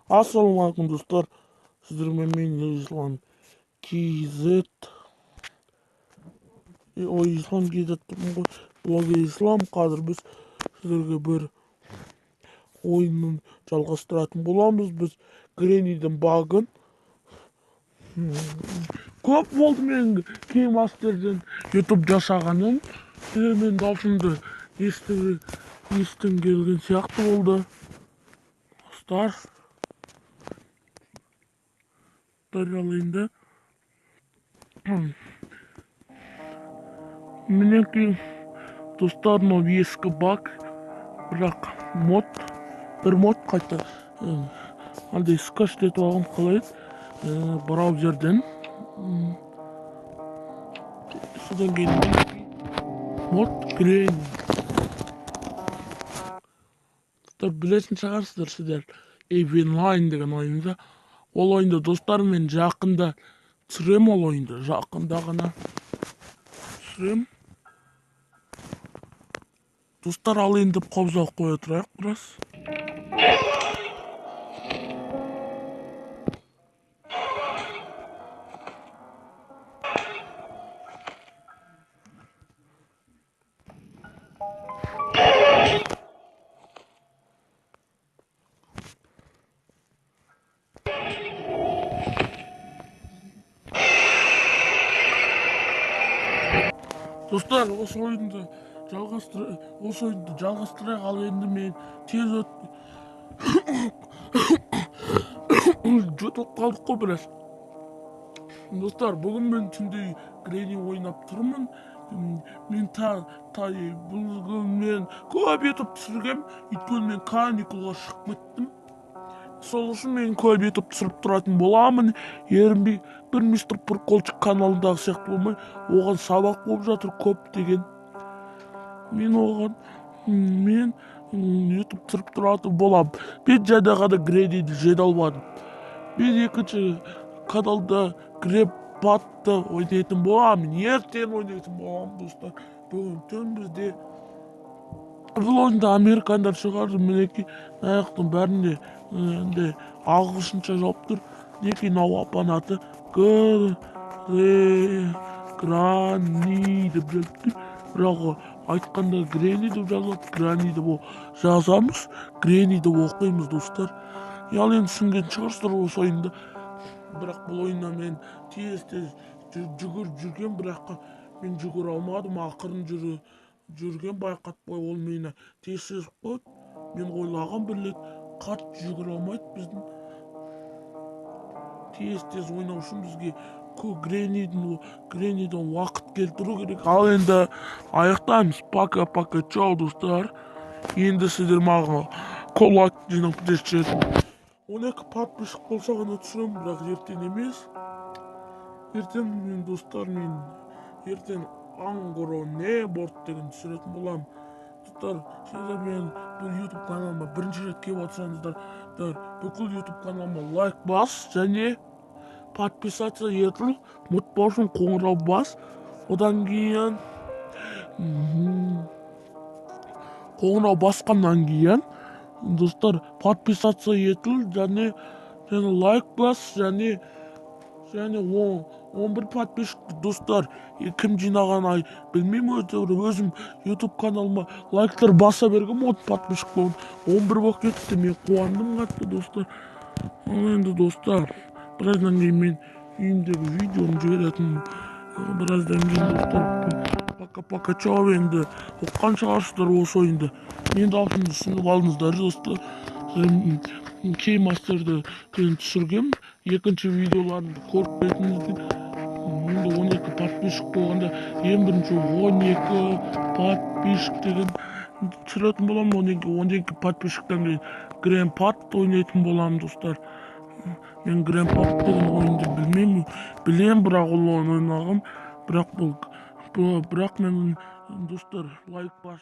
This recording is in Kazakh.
Ассалаумағалейкум достар, сіздермен мен Ислам KZ. Ислам KZ-тің ғой, блогер Ислам. Қазір біз сіздерге бір ойынын жалғастыратын боламыз. Біз Греннидің багын көп болды мен кеймастерден YouTube жасағаным. Мен даусымды естігім келген сияқты болды. Достар, жариялайында. Мінекей достар, мынау ескі баг, бірақ бір мод қайта андай скачтетіп алғым қалайды браузерден. Содан кейін мод Гренни. Достар, білетін шығарсыздар сіздер Evenline деген ойында. Ол ойында достар, мен жақында түсірем, ол ойында жақында ғана түсірем. Достар, ал енді қобза қоя тұрайық біраз. Достар, осы ойынды жалғастырайық, ал енді мен тез жөтіліп қалдық қой біраз. Достар, бүгін мен түнде Гренни ойнап тұрмын. Мен бүгін мен көп етіп түсіргем, өйткені мен каникулға шығып кеттім. Сол үшін мен көп етіп түсіріп тұратын боламын. Ерінбей бір мистер Приколчик каналындағы сияқты болмай, оған сабақ болып жатыр көп деген. Мен етіп түсіріп тұратын болам. Мен жадағада Гренниді жеді алмадым. Мен екінші каналда Гренпадты ойнайтын боламын. Ертең ойнайтын боламын, достар. Бүгін түн бізде бұл ойында американдар шығарды. Мінекей аяқтың бәрінде ағылшынша жауап тұр. Неке мынау апанаты Гранни деп жазыпты. Бірақ айтқанда Гренни деп жазылады. Гранни деп жазамыз, Гренни деп оқимыз, достар. Ал енді түсінген шығарсыздар осы ойында. Бірақ бұл ойында мен тез жүгіріп жүрген, бірақ мен жүгіре алмадым. Ақырын жүрген байқатпай ол мені тез қойды. Мен ойлаған бірлет қатты жүгіре алмайды. Біздің тез ойнау үшін бізге Гренниден уақыт келтіру керек. Ал енді аяқтаймыз. Пока, чау, достар. Енді сіздер маған лайк жинап жіберіңіздер. 12 подписчик болса ғана түсіремін, бірақ ертең емес. Ертең мен достар, ертең Ангронеборд деген түсіретін болам. Достар, сіздер мен бұл YouTube каналыма бірінші рет келіп отырсаңыздар, бүкіл YouTube каналыма лайк бас және подписаться етіл, ұмытпаушын қоңырау бас. Одан кейін қоңырау басқаннан кейін достар, подписаться етіл және лайк бас және 11 подписчик. Достар, кім жинаған білмеймін, өзім YouTube каналыма лайктар баса бергім, 10 подписчик болын 11 болып кетті. Мен қуандым қатты, достар. Ал енді достар, біраздан кейін мен үйімдегі видеоны жіберетін. Біраздан кейін достар, пока, чау. Енді оққан шығарсыздар осы ойында. Мен даусымды түсініп алдыңыздар, достар. Кеймастерді түсіргем, екінші видеоларымды көріп кетіңіздер. Енді 12 подписчик болғанда, ең бірінші 12 подписчик деген түсіретін болам. 12 подписчиктен кейін Гренпад ойнайтын болам, достар. Мен Гренпад деген ойынды білем, бірақ ол ойнағым. Бірақ мен достар, лайк бас